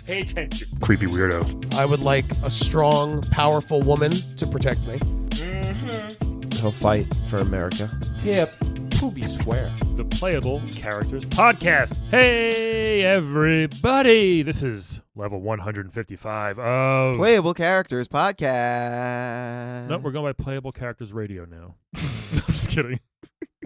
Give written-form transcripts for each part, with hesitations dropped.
Pay attention, creepy weirdo. I would like a strong, powerful woman to protect me. He'll fight for America. Yeah, be square. The Playable Characters Podcast. Hey, everybody. This is level 155 of... Playable Characters Podcast. No, we're going by Playable Characters Radio now. I'm just kidding.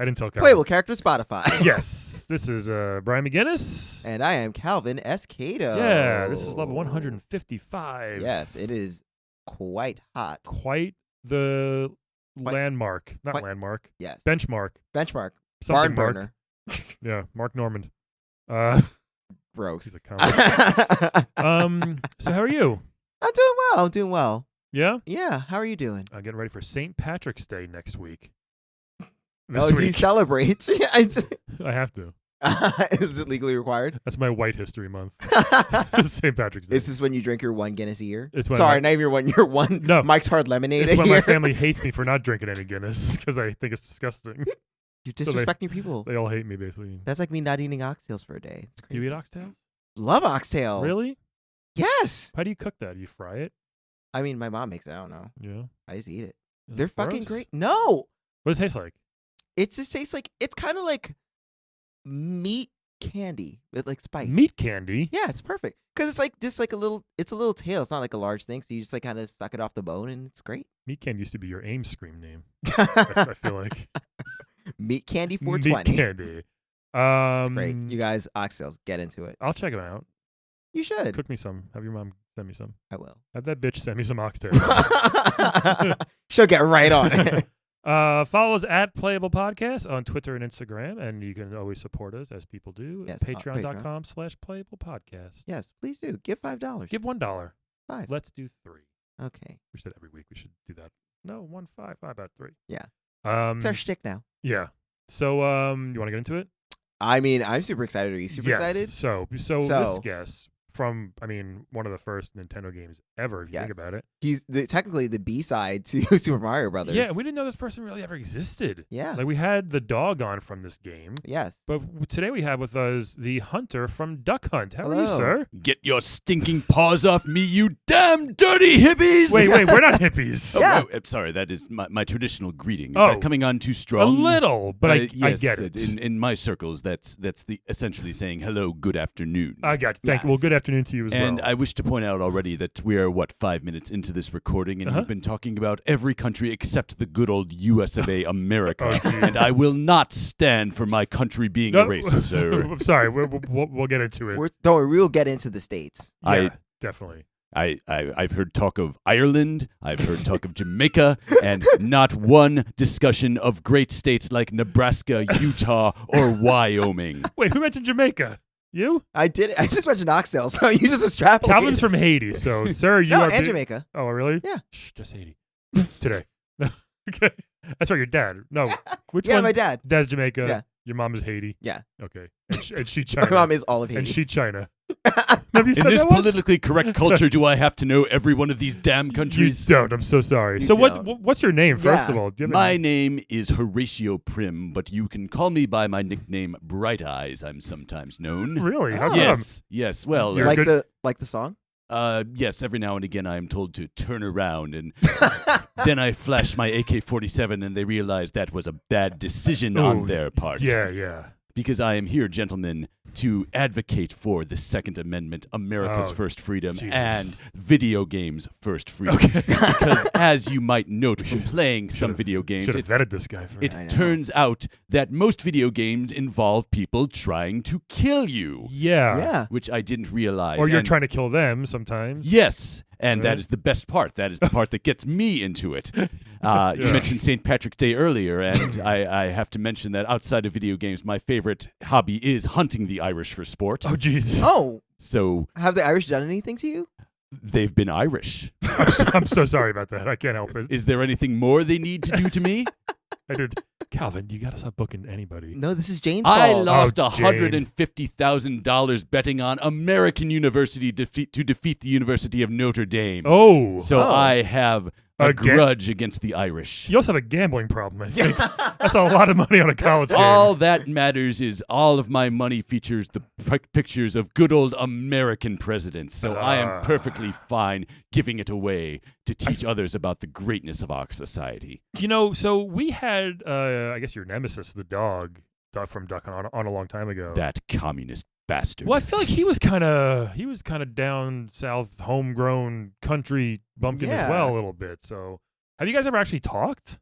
I didn't tell Calvin. Playable Characters Spotify. Yes. This is Brian McGinnis. And I am Calvin S. Cato. Yeah, this is level 155. Yes, it is quite hot. Quite the... landmark. Not Quite. Landmark. Yes. Benchmark. Something Barn Mark. burner. Yeah, Mark Normand. Gross. He's a comic. So how are you? I'm doing well. Yeah? Yeah, how are you doing? I'm getting ready for St. Patrick's Day next week. Do you celebrate? I have to. Is it legally required? That's my White History Month. St. Patrick's Day. This is when you drink your one Guinness a year? It's when Sorry, not even your one No. Mike's Hard Lemonade It's a when year. my family hates me for not drinking any Guinness because I think it's disgusting. You're disrespecting people. They all hate me, basically. That's like me not eating oxtails for a day. It's Do crazy. you eat oxtails? Love oxtails. Really? Yes. How do you cook that? Do you fry it? I mean, my mom makes it. I don't know. Yeah. I just eat it. Is They're it fucking gross? great. No. What does it taste like? It just tastes like, it's kind of like meat candy with like spice. Meat candy? Yeah, it's perfect. Because it's like just like it's a little tail. It's not like a large thing. So you just like kind of suck it off the bone and it's great. Meat candy used to be your AIM scream name. I feel like. Meat candy Meat 420. candy. It's great. You guys, oxtails, get into it. I'll check them out. You should. Cook me some. Have your mom send me some. I will. Have that bitch send me some oxtails. She'll get right on it. Follow us at Playable Podcast on Twitter and Instagram, and you can always support us, as people do, Yes, at patreon.com/Playable Podcast. Yes, please do. Give $5. Give $1. 5. Let's do 3. Okay. We said every week we should do that. No, 1, 5, 5 about 3. Yeah. It's It's our shtick now. Yeah. So, you want to get into it? I mean, I'm super excited. Are you super Yes. excited? So this guest from, one of the first Nintendo games ever, if you think about it. He's technically the B-side to Super Mario Brothers. Yeah, we didn't know this person really ever existed. Yeah. Like, we had the dog on from this game. Yes. But today we have with us the hunter from Duck Hunt. How are you, Hello. sir? Get your stinking paws off me, you damn dirty hippies! Wait, we're not hippies. Oh, Yeah. I'm sorry, that is my traditional greeting. Is Oh. that coming on too A strong? little, but I yes, get it. In my circles, that's the essentially saying hello, good afternoon. I got it. Thank you. Well, Yes. good afternoon to you as And well. I wish to point out already that we are, 5 minutes into this recording, and Uh-huh. we've been talking about every country except the good old US of A, America. Oh, jeez. And I will not stand for my country being No, erased, sir. I'm sorry. We'll get into it. Don't worry, we'll get into the States. Yeah, definitely. I've heard talk of Ireland, I've heard talk of Jamaica, and not one discussion of great states like Nebraska, Utah, or Wyoming. Wait, who mentioned Jamaica? You? I did. I just mentioned oxtail, so you just extrapolated. Calvin's from Haiti, so sir, you No, are and Jamaica. Oh, really? Yeah. Shh, just Haiti. Today. Okay. That's right, your dad. No. Which Yeah, one? my dad. Dad's Jamaica. Yeah. Your mom is Haiti. Yeah. Okay. And she China. My mom is all of Haiti. And she China. Have you In said this that once? politically correct culture, do I have to know every one of these damn You countries? don't. I'm so sorry. You So don't. what's your name, first Yeah. of all? Do you have My a, name is Horatio Prim, but you can call me by my nickname Bright Eyes, I'm sometimes known. Really? How Oh. come? Yes. Well, You're like good- the song. yes, every now and again I am told to turn around, and then I flash my AK-47 and they realize that was a bad decision Oh, on their part. Yeah. Because I am here, gentlemen, to advocate for the Second Amendment, America's Oh, first freedom, Jesus. and video games' first freedom. Okay. Because as you might note from playing some video games, Should have vetted this guy first. it I know. turns out that most video games involve people trying to kill you, Yeah. which I didn't realize. Or you're And trying to kill them sometimes. Yes, and Right. that is the best part. That is the part that gets me into it. You Yeah. mentioned St. Patrick's Day earlier, and I have to mention that outside of video games, my favorite hobby is hunting the Irish for sport. Oh, jeez. Oh, So have the Irish done anything to you? they've been Irish. I'm so sorry about that. I can't help it. Is there anything more they need to do to me? I did. Calvin, you got to stop booking anybody. No, this is Jane's I fault. lost Jane. $150,000 betting on American University to defeat the University of Notre Dame. Oh. So Oh. I have a Ga- grudge against the Irish. You also have a gambling problem, I think. That's a lot of money on a college game. All that matters is all of my money features the pictures of good old American presidents, so I am perfectly fine giving it away to teach others about the greatness of our society. So we had, I guess your nemesis, the dog from Duck on a long time ago. That communist bastard. Well, I feel like he was kind of down south, homegrown country bumpkin as well a little bit. So, have you guys ever actually talked?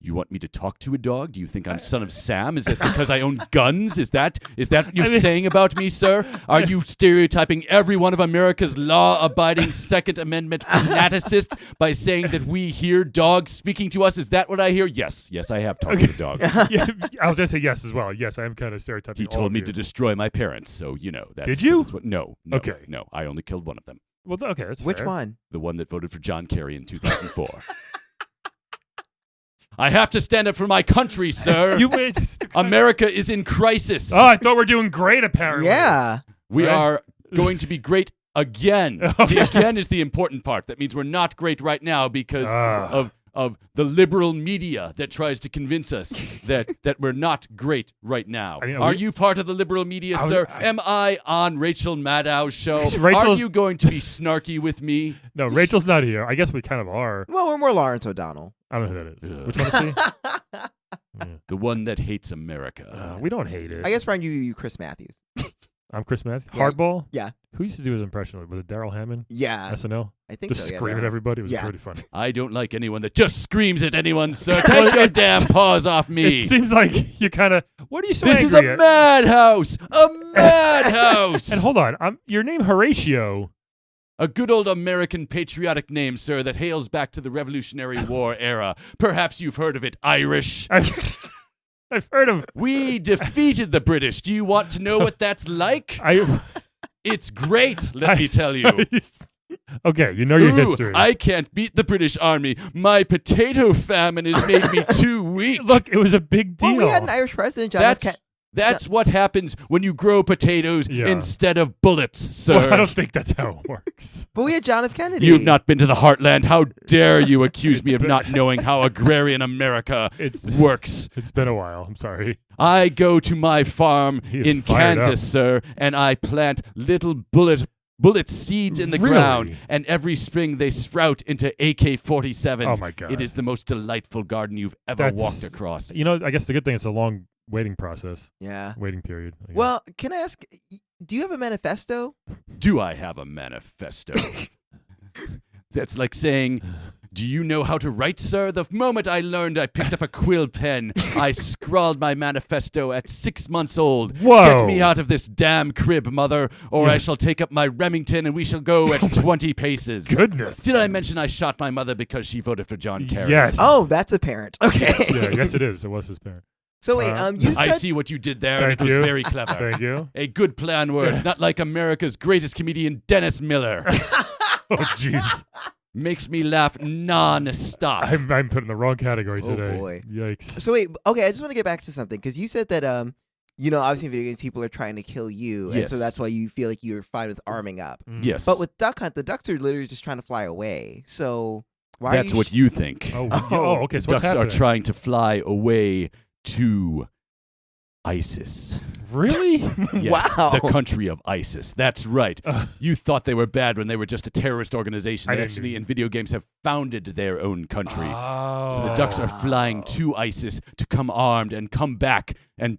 You want me to talk to a dog? Do you think I'm son of Sam? Is it because I own guns? Is that what you're saying about me, sir? Are you stereotyping every one of America's law-abiding Second Amendment fanaticist by saying that we hear dogs speaking to us? Is that what I hear? Yes, I have talked to a dog. Yeah, I was gonna say yes as well. Yes, I am kind of stereotyping. He told me to destroy my parents, so that's. Did you? That's what, no. Okay. No, I only killed one of them. Well, okay, that's Which fair. one? The one that voted for John Kerry in 2004. I have to stand up for my country, sir. America is in crisis. Oh, I thought we were doing great, apparently. Yeah. We Right? are going to be great again. The again is the important part. That means we're not great right now because of the liberal media that tries to convince us that we're not great right now. I mean, are you part of the liberal media, sir? Am I on Rachel Maddow's show? Are you going to be snarky with me? No, Rachel's not here. I guess we kind of are. Well, we're more Lawrence O'Donnell. I don't know who that is. Which one is he? Yeah. The one that hates America. We don't hate it. I guess, Brian, you Chris Matthews. I'm Chris Matthews. Yeah. Hardball? Yeah. Who used to do his impression of it? Was it Daryl Hammond? Yeah. SNL? I think Just so. scream at everybody. It was pretty funny. I don't like anyone that just screams at anyone, sir. Take your damn paws off me. It seems like you're kind of. What are you so This angry is a at? madhouse. A madhouse. And hold on, your name Horatio. A good old American patriotic name, sir, that hails back to the Revolutionary War era. Perhaps you've heard of it, Irish. I've heard of. We defeated the British. Do you want to know what that's like? It's great, let me tell you. Okay, you know your history. I can't beat the British army. My potato famine has made me too weak. Look, it was a big deal. Well, we had an Irish president, John F. That's what happens when you grow potatoes instead of bullets, sir. Well, I don't think that's how it works. But we had John F. Kennedy. You've not been to the heartland. How dare you accuse me of not knowing how agrarian America works? It's been a while. I'm sorry. I go to my farm in fired Kansas, sir, and I plant little bullet seeds in the ground, and every spring they sprout into AK-47s. Oh, my God. It is the most delightful garden you've ever walked across. I guess the good thing is a long waiting process. Yeah. Waiting period. I guess. Well, can I ask, do you have a manifesto? Do I have a manifesto? That's like saying, do you know how to write, sir? The moment I learned, I picked up a quill pen. I scrawled my manifesto at 6 months old. Whoa. Get me out of this damn crib, mother, or I shall take up my Remington and we shall go at 20 paces. Goodness. Did I mention I shot my mother because she voted for John Kerry? Yes. Oh, that's apparent. Okay. Yes, it is. It was his parent. So wait, you I said see what you did there, and Thank it was you. very clever. Thank you. A good play on words, not like America's greatest comedian, Dennis Miller. Oh, jeez. Makes me laugh non-stop. I'm put in the wrong category today. boy. Yikes. So wait, okay, I just want to get back to something because you said that obviously in video games people are trying to kill you, and so Yes. that's why you feel like you're fine with arming up. Yes. But with Duck Hunt, the ducks are literally just trying to fly away. So why? That's are you what you think. Oh, Oh. okay. So what's Ducks are happening? trying to fly away to ISIS. Really? Yes, Wow. the country of ISIS. That's right. You thought they were bad when they were just a terrorist organization. I They didn't actually, do- in video games, have founded their own country. Oh. So the Ducks are flying to ISIS to come armed and come back and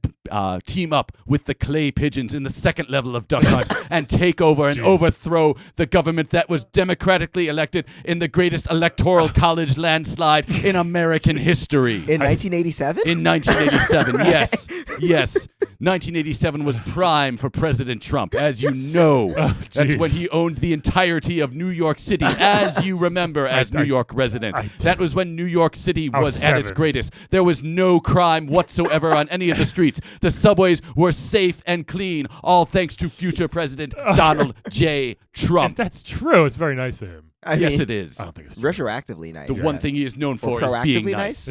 team up with the clay pigeons in the second level of Duck Hunt and take over and Jeez. overthrow the government that was democratically elected in the greatest electoral college landslide in American history. in 1987? In 1987, yes. Yes. 1987 was prime for President Trump, as you know. That's jeez. when he owned the entirety of New York City, as you remember, as New York residents. That was when New York City I was was at its 7. greatest. There was no crime whatsoever on any of the streets. The subways were safe and clean, all thanks to future President Donald J. Trump. If that's true, it's very nice of him. I Yes, mean, it is. I don't think it's true. retroactively nice. The one thing he is known Or for is being proactively nice.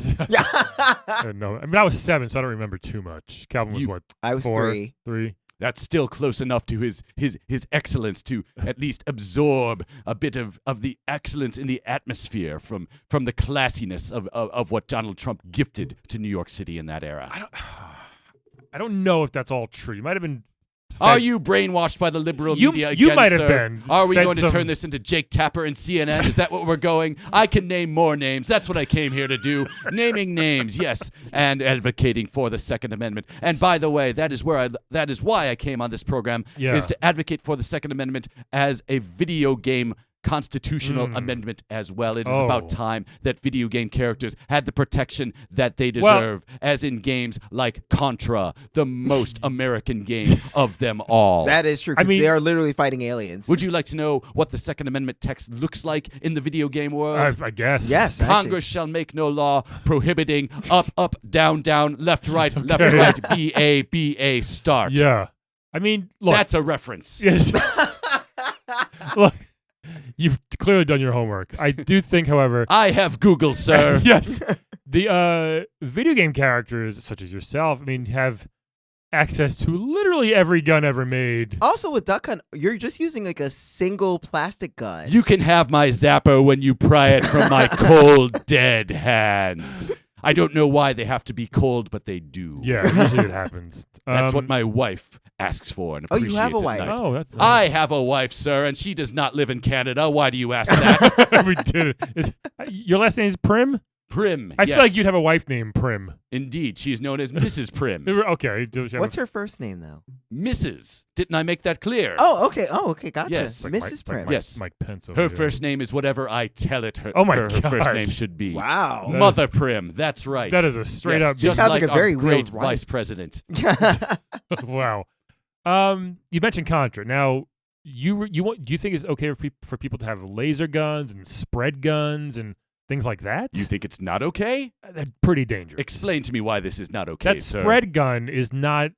No, I mean I was 7, so I don't remember too much. Calvin was what? I was 4, 3. 3. That's still close enough to his excellence to at least absorb a bit of the excellence in the atmosphere from the classiness of what Donald Trump gifted to New York City in that era. I don't know if that's all true. You might have been. Are you brainwashed by the liberal media again, You might have sir? been. Are we Fed going to some- turn this into Jake Tapper and CNN? Is that what we're going? I can name more names. That's what I came here to do. Naming names, yes, and advocating for the Second Amendment. And by the way, that is why I came on this program, Yeah. is to advocate for the Second Amendment as a video game constitutional amendment as well. It is about time that video game characters had the protection that they deserve, as in games like Contra, the most American game of them all. That is true, because they are literally fighting aliens. Would you like to know what the Second Amendment text looks like in the video game world? I guess. Yes. Congress shall make no law prohibiting up, up, down, down, left, right, B-A, B-A, start. Yeah. I mean, look. That's a reference. Yes. Look, you've clearly done your homework. I do think, however. I have Google, sir. Yes. The video game characters, such as yourself, I mean, have access to literally every gun ever made. Also, with Duck Hunt, you're just using like a single plastic gun. You can have my Zapper when you pry it from my cold, dead hands. I don't know why they have to be cold, but they do. Yeah, usually it happens. That's what my wife asks for and Oh, appreciates you have a at wife. night. Oh, that's I have a wife, sir, and she does not live in Canada. Why do you ask that? we did it. Your last name is Prim? Prim. I feel like you'd have a wife named Prim. Indeed, she is known as Mrs. Prim. Okay. What's her first name, though? Mrs. Didn't I make that clear? Oh, okay. Gotcha. Yes. Mrs. Prim. Yes. Mike Pence over Her here. first name is whatever I tell it her, Oh my her first gosh. name should be. Wow. Mother Prim. That's right. That is a straight Yes, up. just sounds like like a our very great weird wife. vice president. Wow. You mentioned Contra. Now, do you think it's okay for people to have laser guns and spread guns and things like that? You think it's not okay? That's pretty dangerous. Explain to me why this is not okay, That sir. spread gun is not,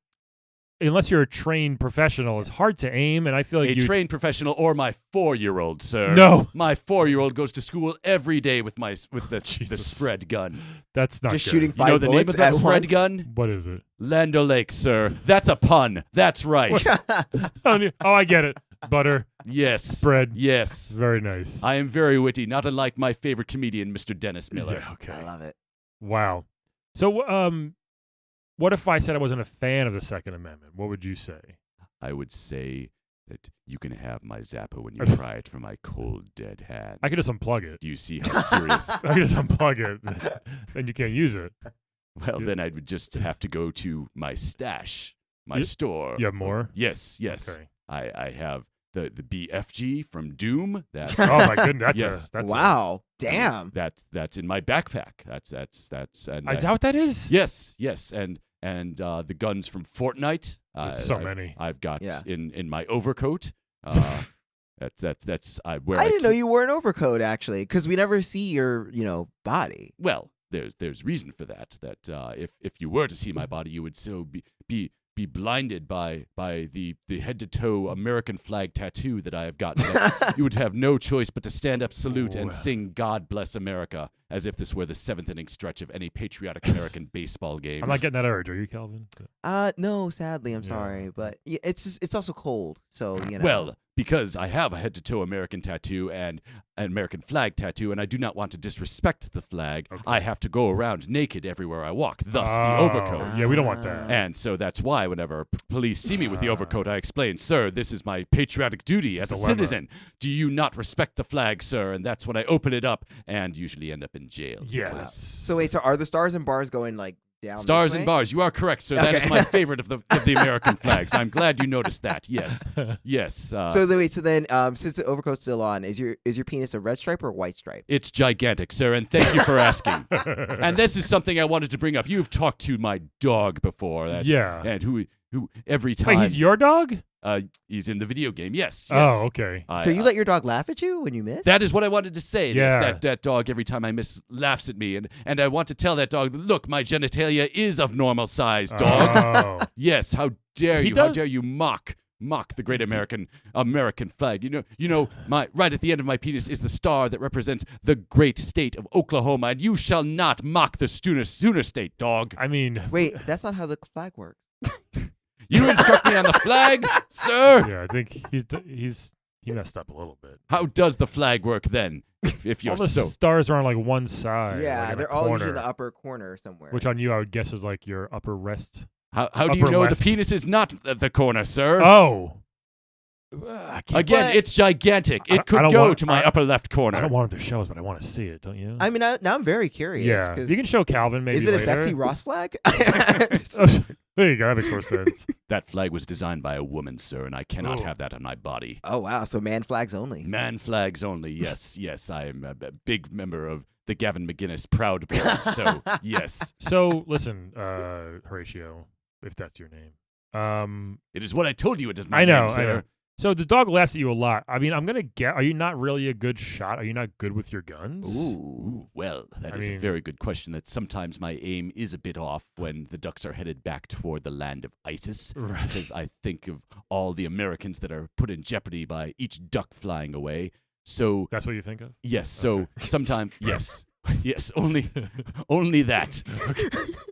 unless you're a trained professional, it's hard to aim, and I feel like A trained professional or my 4-year-old, sir. No. My 4-year-old goes to school every day with the Jesus. spread gun. that's not Just good. shooting You know five the name bullets of that at spread once? gun? What is it? Land O'Lakes, sir. That's a pun. That's right. Oh, I get it. Butter, Yes. spread. Yes. Very nice. I am very witty, not unlike my favorite comedian, Mr. Dennis Miller. Yeah, okay. I love it. Wow. So, what if I said I wasn't a fan of the Second Amendment? What would you say? I would say that you can have my Zappa when you pry it from my cold, dead hands. I could just unplug it. Do you see how serious? I could just unplug it, then you can't use it. Well, then I would just have to go to my stash, my store. You have more? Yes. Okay. I have the BFG from Doom. That Oh my goodness, Yes. that's Wow. Damn. that's in my backpack. That's and is that what that is? yes, and the guns from Fortnite. There's so many. I've got Yeah. in my overcoat. That's where I didn't know you wore an overcoat, actually, because we never see your, body. Well, there's reason for that. That if you were to see my body, you would so be blinded by the head to toe American flag tattoo that I have gotten. You would have no choice but to stand up, salute, and sing "God Bless America" as if this were the 7th inning stretch of any patriotic American baseball game. I'm not getting that urge. Are you, Calvin? No, sadly, I'm Yeah. sorry, but it's also cold, so Well, because I have a head to toe American tattoo and an American flag tattoo, and I do not want to disrespect the flag, Okay. I have to go around naked everywhere I walk, thus the Oh, overcoat. Yeah, we don't want that. And so that's why whenever police see me with the overcoat, I explain, sir, this is my patriotic duty as a dilemma. citizen. Do you not respect the flag, sir? And that's when I open it up and usually end up in jail. Yes. So wait, so are the stars and bars going like down? Stars this and way? bars. You are correct, sir. That is Okay. my favorite of the American flags. I'm glad you noticed that. Yes. Yes. So then, since the overcoat's still on, is your penis a red stripe or a white stripe? It's gigantic, sir, and thank you for asking. And this is something I wanted to bring up. You've talked to my dog before. Yeah. And who every time Wait, he's your dog? he's in the video game. Yes. Oh, okay. So you let your dog laugh at you when you miss? That is what I wanted to say. Yeah. That dog, every time I miss, laughs at me. And I want to tell that dog, look, my genitalia is of normal size, dog. Oh. Yes, how dare He you? How does- dare you mock the great American flag? You know, my right at the end of my penis is the star that represents the great state of Oklahoma, and you shall not mock the Sooner State, dog. I mean, Wait, that's not how the flag works. You instruct me on the flag, sir. Yeah, I think he messed up a little bit. How does the flag work then? If you're All the so stars are on like one side. Yeah, like in they're a all usually corner, in the upper corner somewhere. which on you I would guess is like your upper rest. how do you upper know left. the penis is not at the corner, sir? Oh. I can't- Again, But- it's gigantic. I It could don't go want- to my upper left corner. I don't want him to show us, but I want to see it, don't you? I mean, now I'm very curious. yeah, 'cause you can show Calvin maybe is it later. a Betsy Ross flag? There you go. That makes more sense. That flag was designed by a woman, sir, and I cannot Oh. have that on my body. Oh wow, so man flags only. Man flags only. Yes, yes. I am a big member of the Gavin McGinnis Proud Boys. So yes, So listen, Horatio, if that's your name. it is what I told you. It is my I know, name, sir. I know. So the dog laughs at you a lot. I mean, I'm gonna get. Are you not really a good shot? Are you not good with your guns? Ooh, well, that I is a mean- very good question. That sometimes my aim is a bit off when the ducks are headed back toward the land of ISIS, Right. because I think of all the Americans that are put in jeopardy by each duck flying away. So That's what you think of? yes, so Okay. sometimes yes, yes, only that,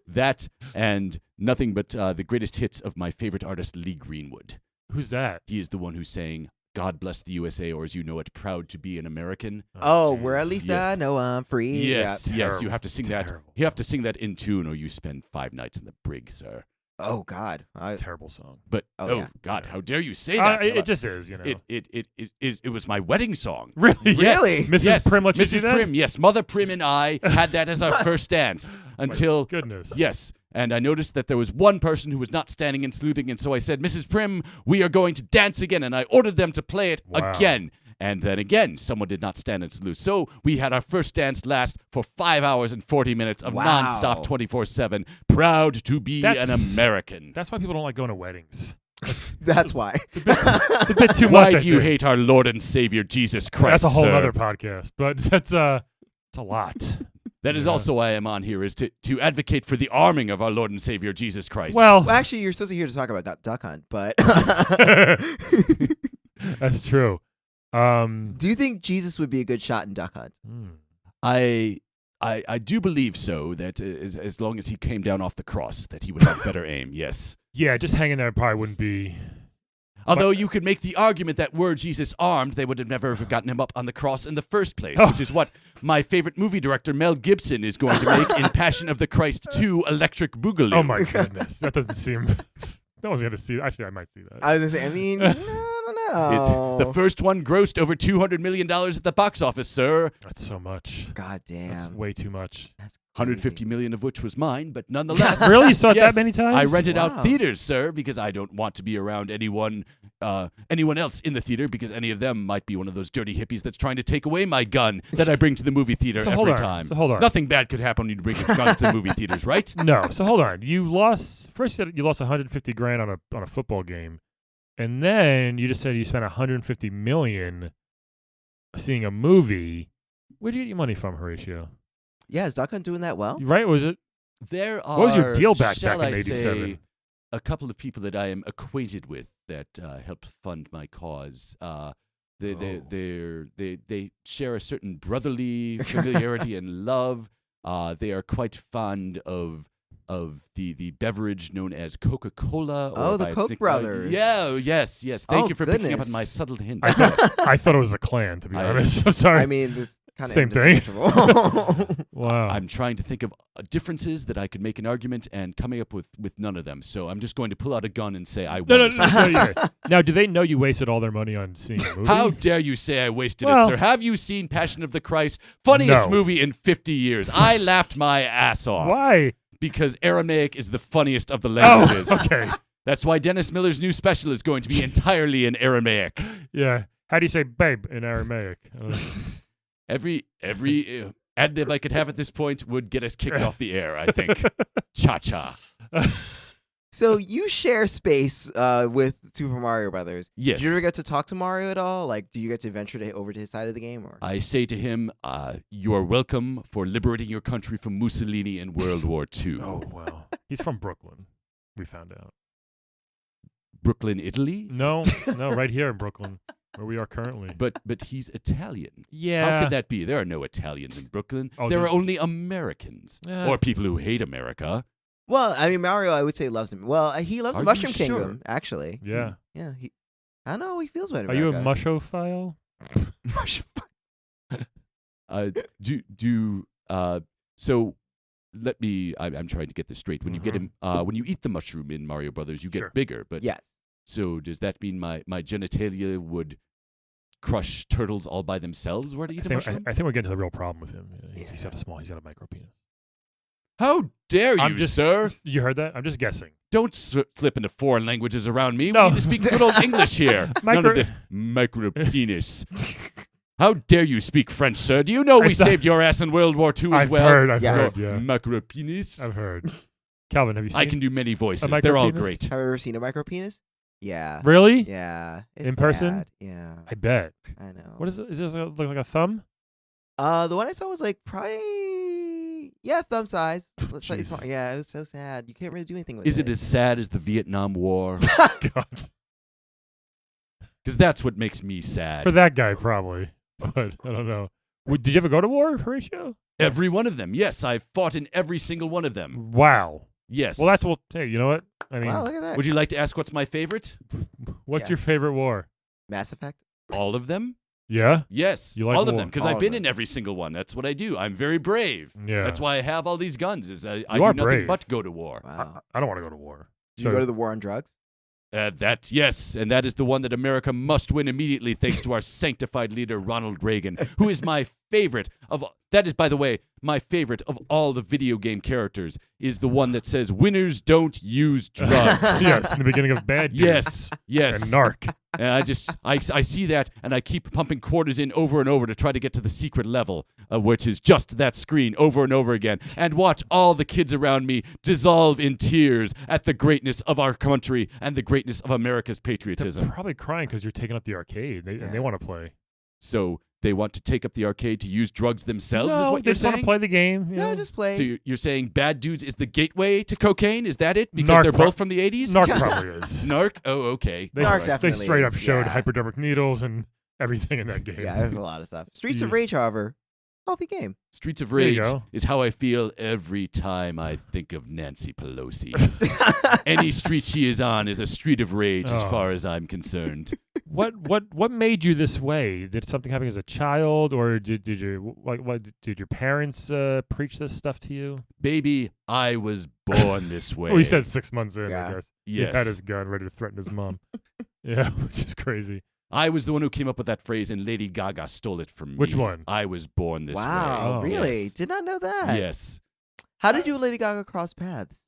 that and nothing but the greatest hits of my favorite artist Lee Greenwood. Who's that? He is the one who sang "God Bless the USA," or as you know it, "Proud to be an American." Oh, jeez. where at least Yes. I know I'm free. Yes, Yeah. yes, you Terrible, have to sing that. terrible. You have to sing that in tune, or you spend 5 nights in the brig, sir. Oh God. Terrible song. But Oh, yeah. God, how dare you say that? It just is, you know. It was my wedding song. Really? Yes, Really? Mrs. Yes, Prim let you Mrs. do that? Prim, yes, Mother Prim and I had that as our first dance until Goodness. yes. And I noticed that there was one person who was not standing and saluting, and so I said, "Mrs. Prim, we are going to dance again," and I ordered them to play it Wow. again. And then again, someone did not stand and salute. So we had our first dance last for 5 hours and 40 minutes of Wow. nonstop 24/7. Proud to be an That's- American. That's why people don't like going to weddings. That's why. It's a bit too Why much. I do you think. hate our Lord and Savior Jesus Christ? That's a whole sir? other podcast, but that's it's a lot. That is Yeah. also why I am on here, is to advocate for the arming of our Lord and Savior Jesus Christ. Well, Well, actually, you're supposed to here to talk about that duck hunt, but that's true. do you think Jesus would be a good shot in duck hunt? hmm. I do believe so, that as long as he came down off the cross, that he would have better aim, yes. Yeah, just hanging there probably wouldn't be. Although you could make the argument that were Jesus armed, they would have never gotten him up on the cross in the first place, Oh. which is what my favorite movie director, Mel Gibson, is going to make in Passion of the Christ 2, Electric Boogaloo. Oh my goodness, that doesn't seem. No one's gonna see. Actually, I might see that. I was gonna say. I mean, I don't know. The first one grossed over $200 million at the box office, sir. That's so much. God That's damn. way too much. That's 150 million of which was mine, but nonetheless. Really, you saw it Yes, that many times? I rented Wow. out theaters, sir, because I don't want to be around anyone else in the theater, because any of them might be one of those dirty hippies that's trying to take away my gun that I bring to the movie theater So every hold on. time. So hold on. Nothing bad could happen when you bring guns to the movie theaters, right? No. So hold on. You lost first. You said you lost 150 grand on a football game, and then you just said you spent 150 million seeing a movie. Where'd you get your money from, Horatio? Yeah, is duck hunt doing that well? Right? Was it? There are, What was your deal back shall in I '87? say, a couple of people that I am acquainted with that helped fund my cause. They share a certain brotherly familiarity and love. They are quite fond of the beverage known as Coca-Cola. or Oh, if the I Koch think brothers. Yeah, yes. Thank Oh, you for picking up on goodness. my subtle hint. I thought it was a clan. To be I- honest, I'm sorry. I mean, it's kind of Same thing. indistinguishable. wow. I'm trying to think of differences that I could make an argument, and coming up with none of them. So I'm just going to pull out a gun and say I won. no, this yeah. Now, do they know you wasted all their money on seeing a movie? How dare you say I wasted Well- it, sir? Have you seen Passion of the Christ? Funniest No. movie in 50 years. I laughed my ass off Why? because Aramaic is the funniest of the Oh, languages. okay. That's why Dennis Miller's new special is going to be entirely in Aramaic. Yeah. How do you say babe in Aramaic? Every adlib I could have at this point would get us kicked off the air, I think. Cha-cha. So you share space with Super Mario Brothers. Yes. Do you ever get to talk to Mario at all? Like, do you get to venture over to his side of the game? Or I say to him, you are welcome for liberating your country from Mussolini in World War II. Oh, wow. He's from Brooklyn. We found out. Brooklyn, Italy? No, right here in Brooklyn, where we are currently. But how Yeah. could that be? There are no Italians in Brooklyn. Oh, there are there's- only Americans Yeah. or people who hate America. Well, I mean, Mario, I would say loves him. Well, he loves Are the you Mushroom sure? Kingdom, actually. Yeah. Yeah, I don't know how he feels about it. Are you a mushophile? So let me. I'm trying to get this straight. When you get him, when you eat the mushroom in Mario Brothers, you get Sure. bigger. But Yes. So does that mean my genitalia would crush turtles all by themselves? Where to eat a mushroom? I think we're getting to the real problem with him. He's got a small. He's got a micro penis. How dare I'm you, just- sir? You heard that? I'm just guessing. Don't slip into foreign languages around me. No. We need to speak good old English here. None Micro- of this micro penis. How dare you speak French, sir? Do you know I we saw- saved your ass in World War II as I've well? heard. I've Yeah. heard. Yeah. Micro penis. I've heard. Calvin, have you seen? I can do many voices. micro They're all penis? great. Have you ever seen a micro penis? Yeah. Really? Yeah. It's In person? sad. Yeah. I bet. I know. What is it? Is this look like a thumb? The one I saw was like probably thumb size. Slightly Jeez. small. Yeah, it was so sad. You can't really do anything with Is it. it as sad as the Vietnam War? God. Because that's what makes me sad. For that guy, probably. But I don't know. Did you ever go to war, Horatio? Every one of them. Yes, I've fought in every single one of them. Wow. Yes. Well, that's hey. You know what? I mean, Wow, look at that. Would you like to ask what's my favorite? what's Yeah. your favorite war? Mass Effect? All of them? Yeah. Yes. You like all of war? them. Because All I've of been them. in every single one. That's what I do. I'm very brave. Yeah. That's why I have all these guns. Is I do are nothing brave. but go to war. Wow. I don't want to go to war. Did you So- go to the war on drugs? Yes, and that is the one that America must win immediately, thanks to our sanctified leader Ronald Reagan, who is my favorite of. That is, by the way, my favorite of all the video game characters. Is the one that says "Winners don't use drugs." Yes, in the beginning of Bad Dudes Yes, yes. and Narc. And I see that, and I keep pumping quarters in over and over to try to get to the secret level, which is just that screen over and over again, and watch all the kids around me dissolve in tears at the greatness of our country and the greatness of America's They're patriotism. probably crying because you're taking up the arcade. And they want to play. So they want to take up the arcade to use drugs themselves, is No, what they you're just want saying? to play the game. you No, know? just play. So you're saying Bad Dudes is the gateway to cocaine? Is that it? Because Narc they're pro- both from the 80s? Narc probably is. Narc? Oh, okay. They, Narc All right. they definitely straight is, up showed yeah. hypodermic needles and everything in that game. Yeah, there's a lot of stuff. Streets of Yeah. Rage, however, healthy game. Streets of There you Rage go. is how I feel every time I think of Nancy Pelosi. Any street she is on is a street of rage as Oh. far as I'm concerned. What made you this way? Did something happen as a child, or did you did your parents preach this stuff to you? Baby, I was born this way. Well, he said 6 months in. Yeah. I guess Yes. he had his gun ready to threaten his mom. Yeah, which is crazy. I was the one who came up with that phrase, and Lady Gaga stole it from me. Which one? I was born this Wow, Oh. really? Yes. Did not know way. that. Yes. How did you and Lady Gaga cross paths?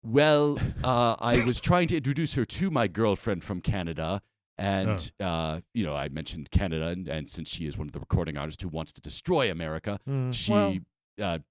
Well, I was trying to introduce her to my girlfriend from Canada. And, I mentioned Canada, and since she is one of the recording artists who wants to destroy America, she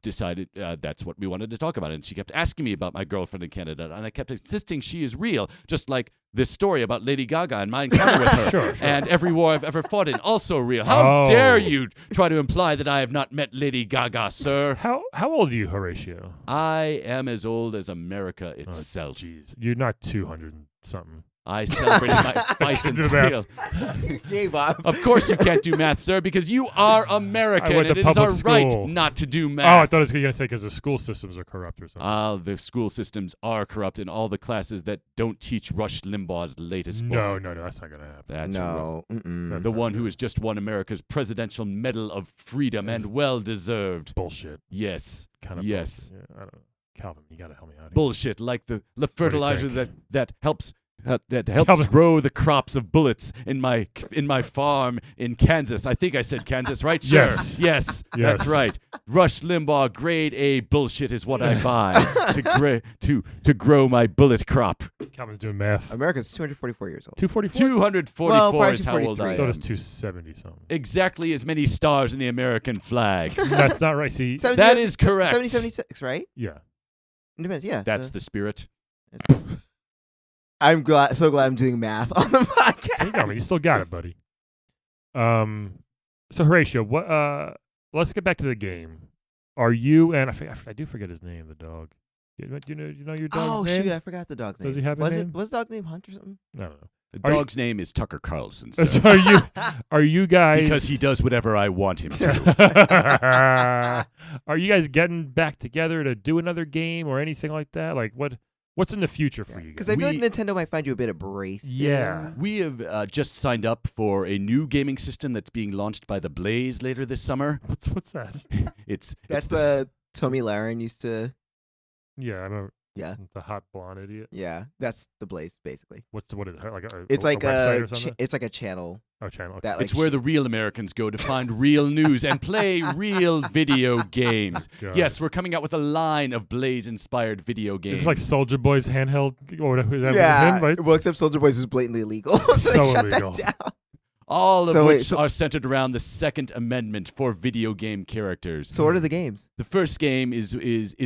decided that's what we wanted to talk about. And she kept asking me about my girlfriend in Canada, and I kept insisting she is real, just like this story about Lady Gaga and my encounter with her. Sure. And every war I've ever fought in, also real. How Oh. dare you try to imply that I have not met Lady Gaga, sir? How old are you, Horatio? I am as old as America Oh, itself. Jeez, you're not 200 and something. I celebrated my bicentennial. Hey, Bob. Of course you can't do math, sir, because you are American, I went and to it is our public right school. not to do Oh, I math. thought it was going to say because the school systems are corrupt or something. The school systems are corrupt in all the classes that don't teach Rush Limbaugh's latest book. No, that's not going to happen. That's No. Mm-mm. the one who has just won America's Presidential Medal of Freedom, and well deserved. Bullshit. Yes, Kind of. yes, bullshit. Yeah, I don't know. Calvin, you got to help me out here. bullshit. Like the fertilizer think? that helps. That helps Calvin. grow the crops of bullets in my farm in Kansas. I think I said Kansas, right? Sure. Yes. Yes, Yes. that's right. Rush Limbaugh grade A bullshit is what I buy to grow my bullet crop. Calvin's doing math. America's 244 years old. 244? 244 Well, probably is how old I 243. I thought it am. was 270 something. Exactly as many stars in the American flag. That's not right. See, 70 That is correct. 76, right? yeah. Independence, yeah. That's the spirit. I'm so glad I'm doing math on the There podcast. you go, man. You still got it, buddy. So Horatio, let's get back to the game. Are you and I do forget his name, the dog. Do you know your dog's Oh name? shoot, I forgot the dog's name. Does he have a was name? Was the dog named Hunt or something? I don't know. The dog's name is Tucker Carlson, sir. So are you guys Because he does whatever I want him to. Are you guys getting back together to do another game or anything like that? Like what's in the future for you guys? Because I feel like Nintendo might find you a bit abrasive. Yeah. We have just signed up for a new gaming system that's being launched by the Blaze later this summer. What's that? That's the Tommy Lahren used to. Yeah, I remember. Yeah. The hot blonde idiot. Yeah, that's the Blaze basically. What is it? Like It's like website or something? it's like a channel. Oh, channel. Okay. That, like, It's where the real Americans go to find real news and play real video games. God. Yes, we're coming out with a line of Blaze-inspired video games. It's like Soldier Boy's handheld. Or is that yeah. him, right? Well, except Soldier Boys is blatantly illegal, so So they shut illegal. that down. all of So wait, which are centered around the Second Amendment for video game characters. So what are the games? The first game is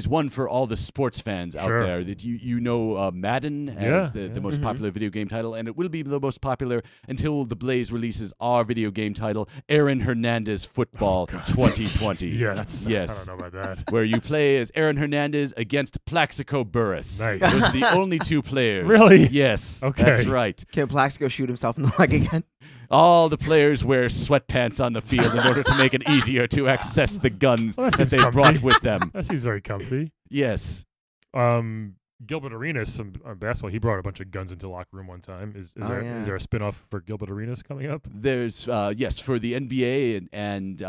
one for all the sports fans out Sure. there. That you know Madden Yeah, as the yeah. most popular video game title, and it will be the most popular until the Blaze releases our video game title, Aaron Hernandez Football 2020. Yeah, that's, Yes. I don't know about that. Where you play as Aaron Hernandez against Plaxico Burress. Nice. Those are the only two players. Really? Yes. Okay. That's right. Can Plaxico shoot himself in the leg again? All the players wear sweatpants on the field in order to make it easier to access the guns Well, that that seems they brought comfy. with them. That seems very comfy. Yes. Gilbert Arenas, on basketball, he brought a bunch of guns into the locker room one time. Is Oh, there yeah. is there a spinoff for Gilbert Arenas coming up? There's yes for the NBA and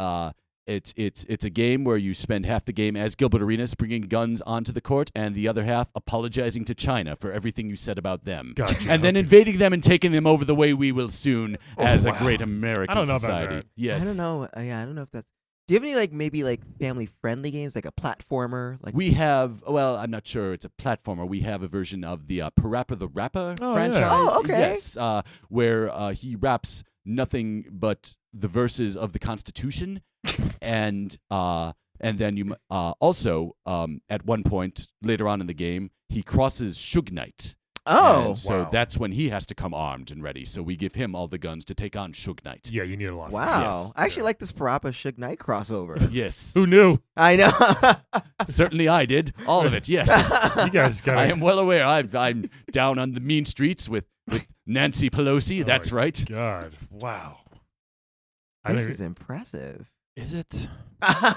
it's a game where you spend half the game as Gilbert Arenas bringing guns onto the court and the other half apologizing to China for everything you said about them. Gotcha. And then invading them and taking them over the way we will soon as wow. a great American I don't know about society. that. Yes. I don't know. Yeah, I don't know if that's. Do you have any maybe family friendly games, like a platformer? Like We have, well, I'm not sure it's a platformer. We have a version of the Parappa the Rapper Oh, yeah. franchise. Oh, okay. Yes, where he raps nothing but the verses of the Constitution, and then you also at one point later on in the game he crosses Suge Knight. oh, And so Wow. that's when he has to come armed and ready. So we give him all the guns to take on Suge Knight. Yeah, you need a lot. wow! Yes. I actually like this Parappa Suge Knight crossover. Yes, Who knew? I know. certainly I did. All of it. Yes. You guys got. I am well aware. I'm down on the mean streets with Nancy Pelosi. Oh That's my right. God! Wow. This is impressive. Is it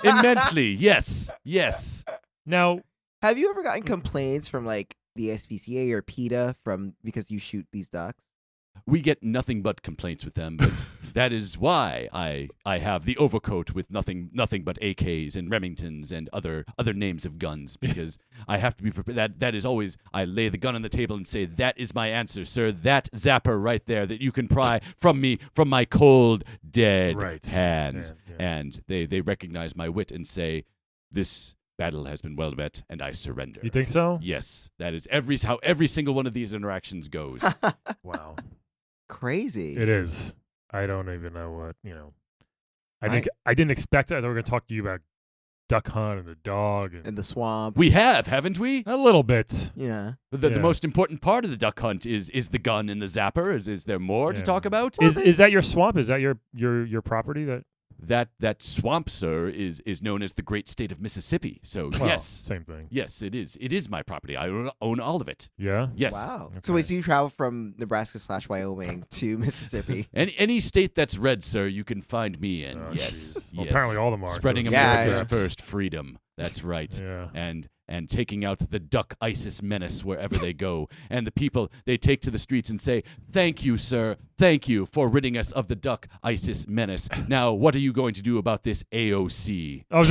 Immensely. Yes. Yes. now? Have you ever gotten complaints from the SPCA or PETA because you shoot these ducks? We get nothing but complaints with them, but that is why I have the overcoat with nothing but AKs and Remingtons and other names of guns, because I have to be prepared. That is always, I lay the gun on the table and say, that is my answer, sir. That zapper right there that you can pry from me, from my cold, dead Right. hands. Yeah. And they recognize my wit and say, this battle has been well met, and I surrender. You think so? Yes, that is how every single one of these interactions goes. Wow. Crazy. It is. I don't even know what I didn't expect it. I thought we were going to talk to you about Duck Hunt and the dog and In the swamp. We have, haven't we? a little bit. Yeah. The Yeah. most important part of the duck hunt is the gun and the zapper. Is there more to Yeah. talk about? Is that your swamp? Is that your property? That swamp, sir, is known as the great state of Mississippi. So Well, yes, same thing. yes, it is. It is my property. I own all of it. Yeah. Yes. Wow. Okay. So wait, so you travel from Nebraska/Wyoming to Mississippi? Any state that's red, sir, you can find me in. Oh, yes. jeez. Well, Yes. apparently all of them are. so Spreading it's- Yeah, America's I know. first freedom. That's right. Yeah. And taking out the duck ISIS menace wherever they go. And the people, they take to the streets and say, thank you, sir. Thank you for ridding us of the duck ISIS menace. Now, what are you going to do about this AOC? Oh,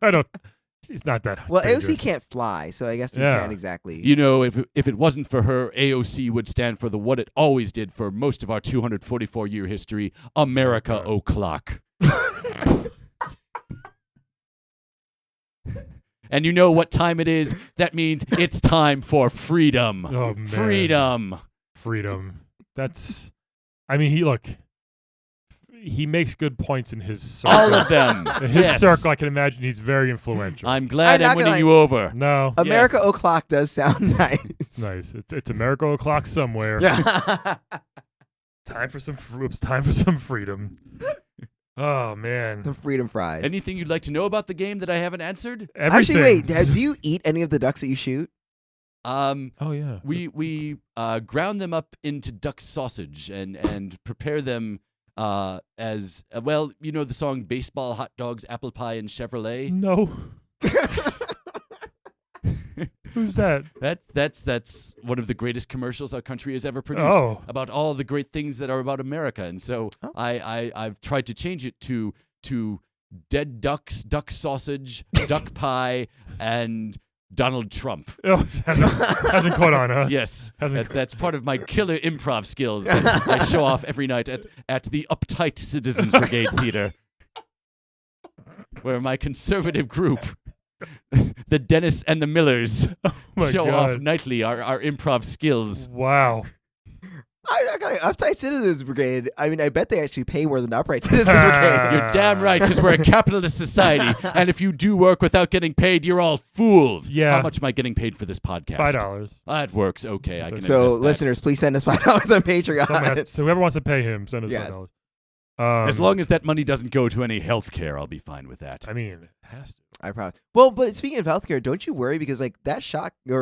I don't. She's not that. Well, dangerous. AOC can't fly, so I guess you Yeah. can't exactly. You know, if it wasn't for her, AOC would stand for what it always did for most of our 244-year history, America o'clock. And you know what time it is? That means it's time for freedom. Oh man. Freedom. That's. I mean, he makes good points in his circle. All of them. In his Yes. circle, I can imagine he's very influential. I'm glad I'm I'm not gonna winning you over. no. America Yes. O'Clock does sound nice. Nice. It's America o'clock somewhere. Yeah. Time for some. Oops. Time for some freedom. Oh man. Some freedom fries. Anything you'd like to know about the game that I haven't answered? Everything. Actually, wait. Do you eat any of the ducks that you shoot? Oh yeah. We ground them up into duck sausage and prepare them as well. You know the song "Baseball, Hot Dogs, Apple Pie, and Chevrolet." No. Who's that? That's one of the greatest commercials our country has ever produced Oh. about all the great things that are about America. And so Oh. I've tried to change it to dead ducks, duck sausage, duck pie, and Donald Trump. Oh, hasn't caught on, huh? Yes, Hasn't that's part of my killer improv skills that I show off every night at the Uptight Citizens Brigade Theater, where my conservative group, the Dennis and the Millers, my show off God. nightly our improv skills. Wow. I got Uptight Citizens Brigade. I mean, I bet they actually pay more than Upright Citizens Brigade. You're damn right, because we're a capitalist society, and if you do work without getting paid, you're all fools. Yeah. How much am I getting paid for this podcast? $5. That works. Okay, I can So, adjust that. listeners, please send us $5 on Patreon. So whoever wants to pay him, send us Yes. $5. As long as that money doesn't go to any health care, I'll be fine with that. I mean, it has to. I probably. Well, but speaking of healthcare, don't you worry because like that shock the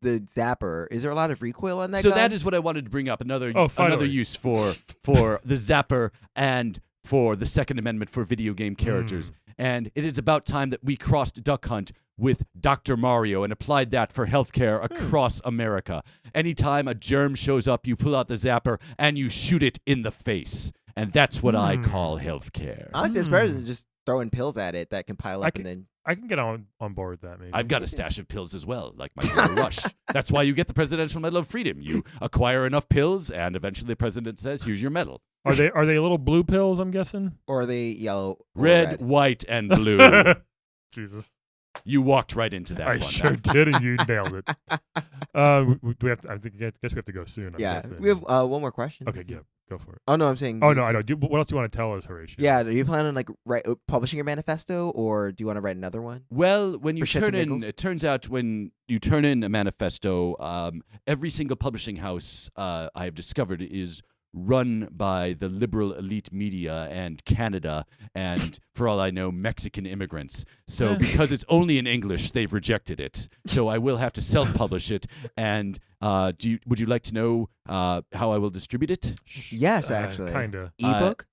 zapper. Is there a lot of recoil on that? So gun? that is what I wanted to bring up. Another finally. use for the zapper and for the Second Amendment for video game characters. And it is about time that we crossed Duck Hunt with Dr. Mario and applied that for healthcare across America. Anytime a germ shows up, you pull out the zapper and you shoot it in the face. And that's what I call healthcare. Honestly, it's better than just throwing pills at it that can pile up and then. I can get on board with that, maybe. I've got a stash of pills as well, like my Hero Rush. That's why you get the Presidential Medal of Freedom. You acquire enough pills, and eventually the president says, "Here's your medal." Are they little blue pills? I'm guessing. Or are they yellow? Or Red, white, and blue. Jesus. You walked right into that I one. sure did, and you nailed it. We have to, I guess we have to go soon. I'm Yeah, guessing. we have one more question. Okay, yeah, go for it. Oh no, I'm saying. Oh no, I know. What else do you want to tell us, Horatio? Yeah, do you plan on like publishing your manifesto, or do you want to write another one? Well, when you For shits turn and in, giggles? it turns out when you turn in a manifesto, every single publishing house I have discovered is run by the liberal elite media and Canada and, for all I know, Mexican immigrants. So because it's only in English, they've rejected it. So I will have to self-publish it. And would you like to know how I will distribute it? Yes, actually. Kinda. Ebook.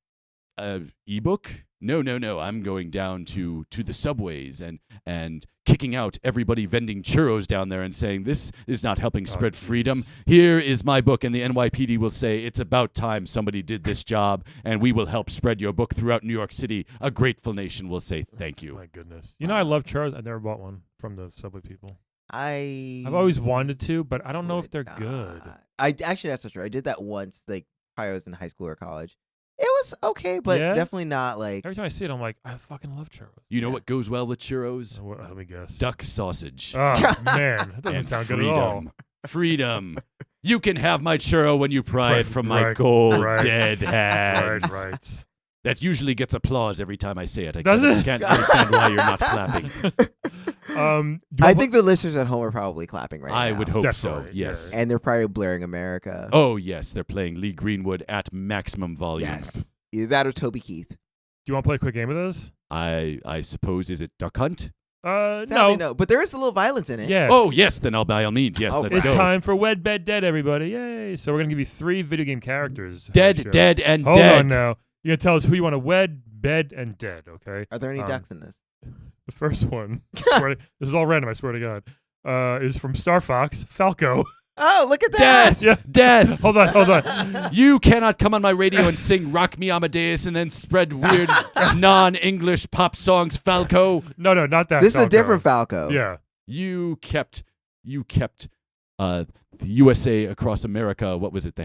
Ebook? No. I'm going down to the subways and kicking out everybody vending churros down there and saying, this is not helping spread freedom. Here is my book, and the NYPD will say, it's about time somebody did this job, and we will help spread your book throughout New York City. A grateful nation will say thank you. My goodness. You know, I love churros. I never bought one from the Subway people. I've always wanted to, but I don't know if they're good. That's not true. I did that once, like probably I was in high school or college. It was okay, but Yeah? definitely not like. Every time I see it, I'm like, I fucking love churros. You know what goes well with churros? Let me guess. Duck sausage. Oh man, that doesn't and sound good freedom. at all. Freedom. You can have my churro when you pry Right, it from my right, cold, right. dead hands. Right. That usually gets applause every time I say it. I Does can't, it? can't understand why you're not clapping. I think the listeners at home are probably clapping right now. I would hope so, Definitely, yes. And they're probably blaring America. Oh, yes, they're playing Lee Greenwood at maximum volume. yes. Either that or Toby Keith. Do you want to play a quick game with us? I suppose, is it Duck Hunt? Sadly, no. But there is a little violence in it. Yeah. Oh, yes, then by all means, yes, Oh, let's It's go. time for Wed, Bed, Dead, everybody. Yay. So we're going to give you 3 video game characters. Dead, Horatio. dead, and Hold dead. on now. You're going to tell us who you want to wed, bed, and dead, okay? Are there any ducks in this? The first one, this is all random, I swear to God, is from Star Fox, Falco. Oh, look at that! Death! Yeah. Death! Hold on. You cannot come on my radio and sing Rock Me Amadeus and then spread weird non-English pop songs, Falco. No, not that This is a Falco. different Falco. Yeah. You kept the USA across America. What was it?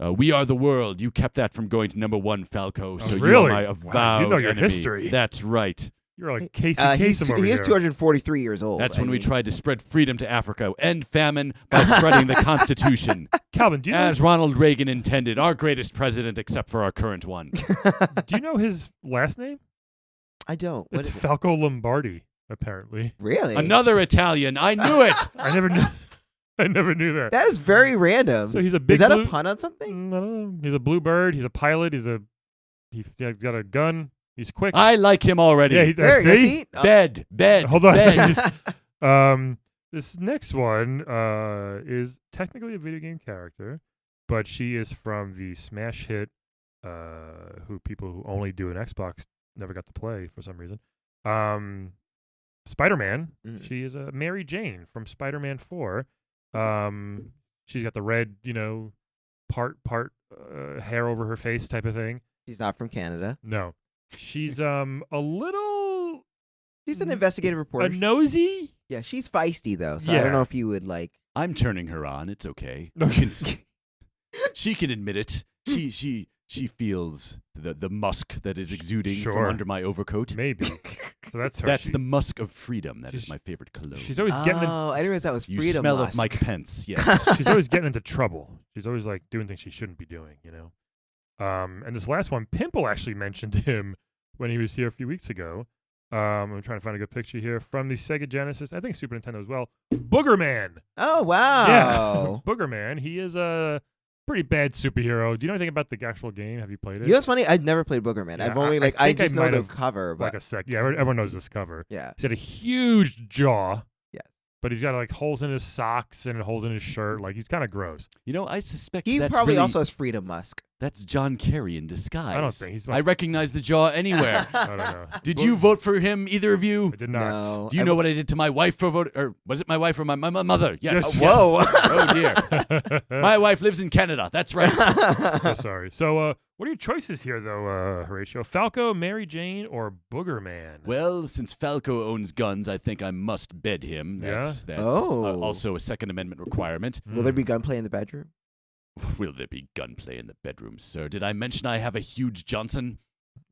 We Are the World. You kept that from going to #1, Falco. So really? you're my Wow, avowed you know your enemy. history. That's right. You're like Casey He Kasem over is here. 243 years old. That's I when we mean, tried to spread freedom to Africa, end famine by spreading the Constitution, Calvin, do you know, as Ronald Reagan intended, our greatest president except for our current one. do you know his last name? I don't. What It's is it? Falco Lombardi, apparently. Really? Another Italian. I knew it. I never knew that. That is very random. So he's a big Is that blue, a pun on something? I don't know. He's a blue bird. He's a pilot. He's got a gun. He's quick. I like him already. yeah, There, you see? see? Bed. Hold on. Bed. This next one is technically a video game character, but she is from the smash hit who people who only do an Xbox never got to play for some reason. Spider-Man. She is Mary Jane from Spider-Man 4. She's got the red, part hair over her face type of thing. She's not from Canada. No. She's a little She's an investigative reporter. nosy. Yeah, she's feisty though, so I don't know if you would like. I'm turning her on. It's okay. She can admit it. She feels the musk that is exuding from under my overcoat. Maybe. So that's her. That's the musk of freedom. That is my favorite cologne. She's always getting. Oh, I didn't realize that was You freedom. smell musk. of Mike Pence. Yes. She's always getting into trouble. She's always like doing things she shouldn't be doing. And this last one, Pimple actually mentioned him when he was here a few weeks ago. I'm trying to find a good picture here from the Sega Genesis. I think Super Nintendo as well. Booger Man. Oh wow. Yeah. Booger Man. He is a pretty bad superhero. Do you know anything about the actual game? Have you played it? You know what's funny? I've never played Boogerman. Yeah, I've only I just know the cover, but Yeah, everyone knows this cover. yeah. He's got a huge jaw. Yes. But he's got like holes in his socks and holes in his shirt. Like he's kind of gross. I suspect He that's probably really, also has freedom musk. That's John Kerry in disguise. I don't think he's. I recognize the jaw anywhere. I don't know. Did you vote for him, either of you? I did not. No. Do you know what I did to my wife for vote? Or was it my wife or my mother? Yes. Yes. Whoa. Oh dear. My wife lives in Canada. That's right. So sorry. So, what are your choices here, though, Horatio? Falco, Mary Jane, or Booger Man? Well, since Falco owns guns, I think I must bed him. That's Oh. also a Second Amendment requirement. Will there be gunplay in the bedroom? Will there be gunplay in the bedroom, sir? Did I mention I have a huge Johnson?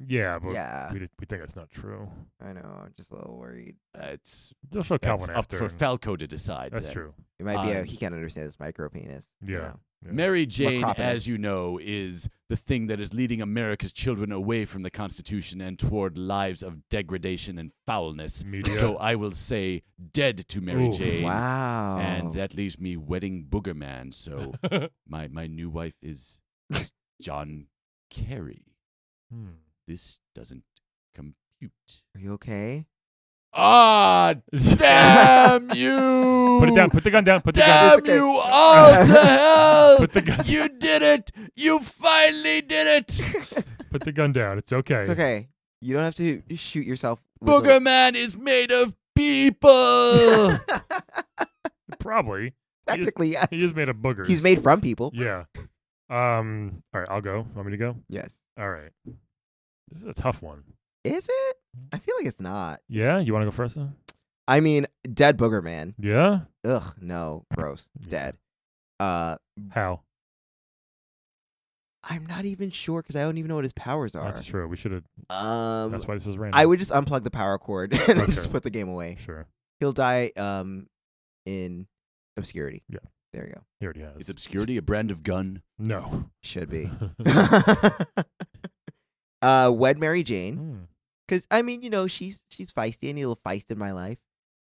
Yeah, but Yeah. we think that's not true. I know. I'm just a little worried. It's They'll show Calvin up after. for Falco to decide. That's then. true. It might be he can't understand his micro penis. Yeah. Yeah. Mary Jane, Macropolis. as you know, is the thing that is leading America's children away from the Constitution and toward lives of degradation and foulness. Media. So I will say dead to Mary Ooh. Jane. Wow. And that leaves me wedding Booger Man. So my new wife is John Kerry. This doesn't compute. Are you okay? Ah, damn you! Put it down. Put the gun down. Put the gun. Damn you all to hell! Put the gun. You did it! You finally did it! Put the gun down. It's okay. It's okay. You don't have to shoot yourself. With Booger Man is made of people! Probably. Technically, yes. He is made of boogers. He's made from people. Yeah. All right. I'll go. Want me to go? Yes. All right. This is a tough one. Is it? I feel like it's not. Yeah. You want to go first then? I mean, dead Booger Man. Yeah. Ugh, no, gross. Dead. How? I'm not even sure because I don't even know what his powers are. That's true. We should have. That's why this is random. I would just unplug the power cord and then just put the game away. Sure. He'll die in obscurity. Yeah. There you go. He already has. Is obscurity a brand of gun? No. Should be. Wed Mary Jane. Because, I mean, she's feisty. I need a little feist in my life.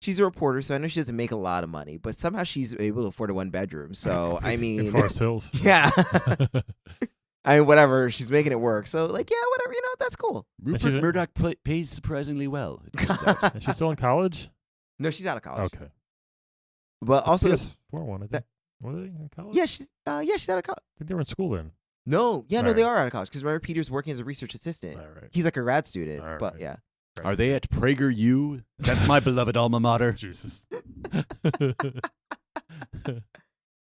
She's a reporter, so I know she doesn't make a lot of money, but somehow she's able to afford a one-bedroom. So, I mean. In Forest Hills. Yeah. I mean, whatever. She's making it work. So, like, yeah, whatever. That's cool. Rupert Murdoch pays surprisingly well. It turns out. Is she still in college? No, she's out of college. Okay. But also. PS4 one, I think. Were they in college? Yeah, she's out of college. I think they were in school then. No, yeah, no, All they right. are out of college. Because remember, Peter's working as a research assistant. All right. He's like a grad student. All But, right. yeah. Are they at PragerU? That's my beloved alma mater. Jesus.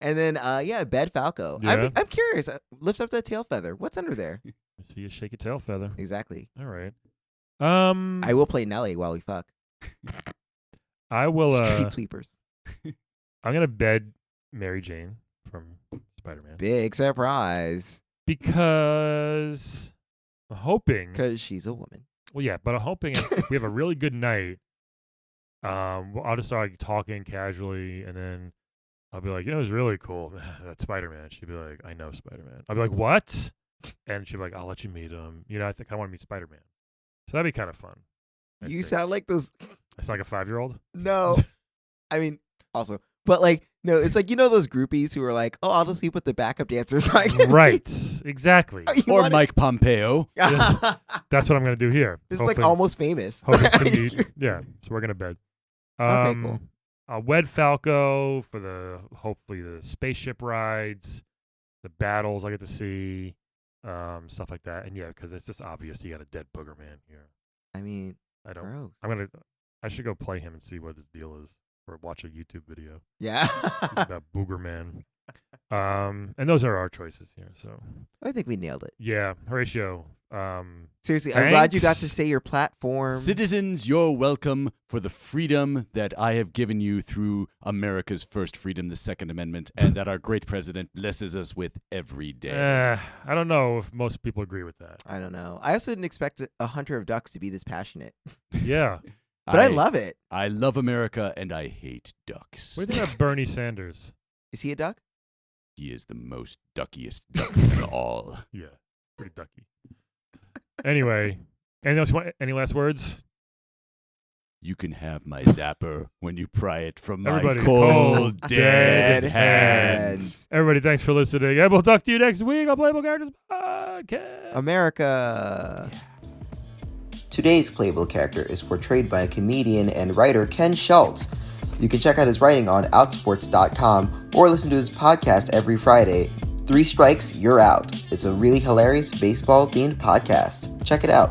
And then, Bed Falco. Yeah. I'm curious. Lift up that tail feather. What's under there? I see you shake a tail feather. Exactly. All right. I will play Nelly while we fuck. I will. Street sweepers. I'm gonna bed Mary Jane from Spider-Man Big surprise. because I'm hoping. Because she's a woman. Well, yeah, but I'm hoping if we have a really good night, I'll just start like, talking casually, and then I'll be like, it was really cool. That's Spider-Man. She'd be like, I know Spider-Man. I'll be like, what? And she'd be like, I'll let you meet him. I think I want to meet Spider-Man. So that'd be kind of fun. You sound like those. I sound like a 5-year-old. No. I mean, also. But, like, no, it's like, those groupies who are like, oh, I'll just sleep with the backup dancer so I can. Right. Exactly. Or Mike Pompeo. That's what I'm gonna do here. This is like Almost Famous. Hoping to meet. Yeah. So we're gonna bed. Okay, cool. Wed Falco for hopefully the spaceship rides, the battles I get to see, stuff like that. And yeah, because it's just obvious you got a dead booger man here. I mean, I don't. gross. I should go play him and see what his deal is, or watch a YouTube video Yeah. about booger man. And those are our choices here. So I think we nailed it. yeah, Horatio. Seriously, I'm glad you got to thanks. say your platform. Citizens, you're welcome for the freedom that I have given you through America's first freedom, the Second Amendment, and that our great president blesses us with every day. I don't know if most people agree with that. I don't know. I also didn't expect a hunter of ducks to be this passionate, Yeah. but I love it. I love America, and I hate ducks. What do you think about Bernie Sanders? Is he a duck? He is the most duckiest duck of all. Yeah, pretty ducky. Anyway, any last words? You can have my zapper when you pry it from my Everybody, cold, dead dead hands. Everybody, thanks for listening. And we'll talk to you next week on Playable Characters Podcast. America. Today's playable character is portrayed by comedian and writer Ken Schultz. You can check out his writing on outsports.com or listen to his podcast every Friday. 3 strikes, you're out. It's a really hilarious baseball-themed podcast. Check it out.